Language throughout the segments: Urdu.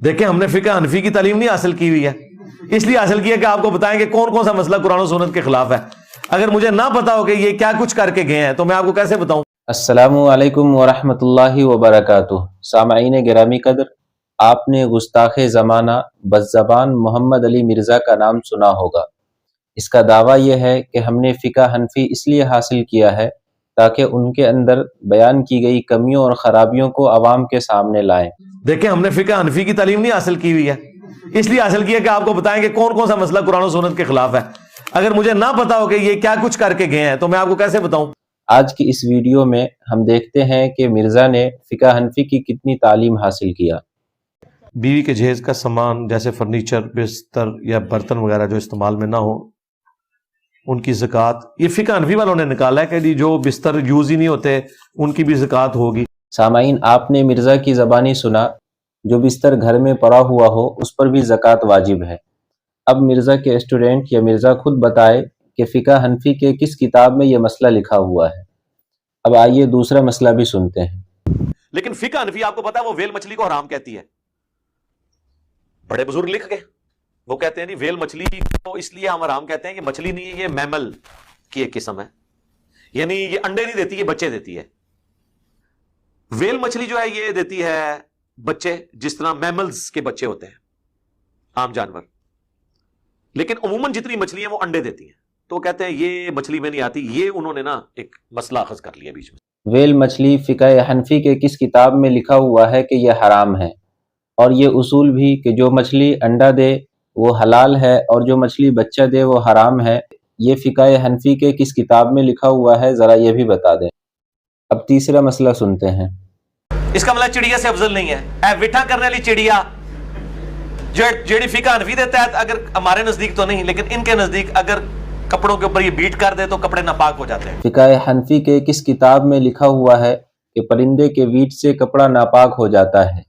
دیکھیں ہم نے فقہ حنفی کی تعلیم نہیں حاصل کی ہوئی ہے، اس لیے حاصل کیا کہ آپ کو بتائیں کہ کون کون سا مسئلہ قرآن و سنت کے خلاف ہے۔ اگر مجھے نہ پتا ہو کہ یہ کیا کچھ کر کے گئے ہیں تو میں آپ کو کیسے بتاؤں؟ السلام علیکم ورحمۃ اللہ وبرکاتہ۔ سامعین گرامی قدر، آپ نے گستاخ زمانہ بزبان محمد علی مرزا کا نام سنا ہوگا۔ اس کا دعویٰ یہ ہے کہ ہم نے فقہ حنفی اس لیے حاصل کیا ہے تاکہ ان کے اندر بیان کی گئی کمیوں اور خرابیوں کو عوام کے سامنے لائیں۔ دیکھیں ہم نے فقہ حنفی کی تعلیم نہیں حاصل کی ہوئی ہے، اس لیے حاصل کیا کہ آپ کو بتائیں کہ کون کون سا مسئلہ قرآن و سنت کے خلاف ہے۔ اگر مجھے نہ پتا ہو کہ یہ کیا کچھ کر کے گئے ہیں تو میں آپ کو کیسے بتاؤں؟ آج کی اس ویڈیو میں ہم دیکھتے ہیں کہ مرزا نے فقہ حنفی کی کتنی تعلیم حاصل کیا۔ بیوی کے جہیز کا سامان جیسے فرنیچر، بستر یا برتن وغیرہ جو استعمال میں نہ ہو، ان کی زکوٰۃ یہ فقہ حنفی والوں نے نکالا ہے کہ جو بستر یوز ہی نہیں ہوتے ان کی بھی زکوٰۃ ہوگی۔ سامعین، آپ نے مرزا کی زبانی سنا، جو بستر گھر میں پڑا ہوا ہو اس پر بھی زکوٰۃ واجب ہے۔ اب مرزا کے اسٹوڈنٹ یا مرزا خود بتائے کہ فقہ حنفی کے کس کتاب میں یہ مسئلہ لکھا ہوا ہے۔ اب آئیے دوسرا مسئلہ بھی سنتے ہیں۔ لیکن فقہ حنفی آپ کو پتا ہے وہ ویل مچھلی کو حرام کہتی ہے۔ بڑے بزرگ لکھ گئے، وہ کہتے ہیں جی ویل مچھلی کو اس لیے ہم حرام کہتے ہیں کہ مچھلی نہیں ہے، یہ میمل کی ایک قسم ہے، یعنی یہ انڈے نہیں دیتی، یہ بچے دیتی ہے۔ ویل مچھلی جو ہے یہ دیتی ہے بچے، جس طرح میملز کے بچے ہوتے ہیں عام جانور، لیکن عموماً جتنی مچھلی ہیں وہ انڈے دیتی ہیں، تو کہتے ہیں یہ مچھلی میں نہیں آتی۔ یہ انہوں نے نا ایک مسئلہ اخذ کر لیا بیچ میں۔ ویل مچھلی فقہ حنفی کے کس کتاب میں لکھا ہوا ہے کہ یہ حرام ہے، اور یہ اصول بھی کہ جو مچھلی انڈا دے وہ حلال ہے اور جو مچھلی بچہ دے وہ حرام ہے، یہ فقہ حنفی کے کس کتاب میں لکھا ہوا ہے، ذرا یہ بھی بتا دیں۔ اب تیسرا مسئلہ سنتے ہیں۔ اس کا مطلب چڑیا سے افضل نہیں ہے، اے وٹھا کرنے والی چڑیا جیڑی فقہ حنفی دے تحت، اگر ہمارے نزدیک تو نہیں لیکن ان کے نزدیک اگر کپڑوں کے اوپر یہ بیٹ کر دے تو کپڑے ناپاک ہو جاتے ہیں۔ فقہ حنفی کے کس کتاب میں لکھا ہوا ہے کہ پرندے کے ویٹ سے کپڑا ناپاک ہو جاتا ہے؟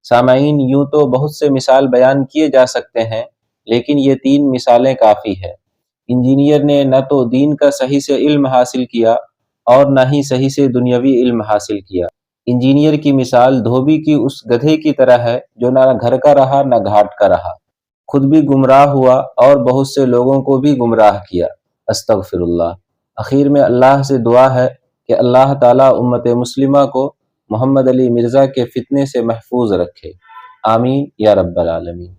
سامعین، یوں تو بہت سے مثال بیان کیے جا سکتے ہیں، لیکن یہ 3 مثالیں کافی ہے۔ انجینئر نے نہ تو دین کا صحیح سے علم حاصل کیا اور نہ ہی صحیح سے دنیاوی علم حاصل کیا۔ انجینئر کی مثال دھوبی کی اس گدھے کی طرح ہے جو نہ گھر کا رہا نہ گھاٹ کا رہا، خود بھی گمراہ ہوا اور بہت سے لوگوں کو بھی گمراہ کیا۔ استغفر اللہ۔ اخیر میں اللہ سے دعا ہے کہ اللہ تعالیٰ امت مسلمہ کو محمد علی مرزا کے فتنے سے محفوظ رکھے، آمین یا رب العالمین۔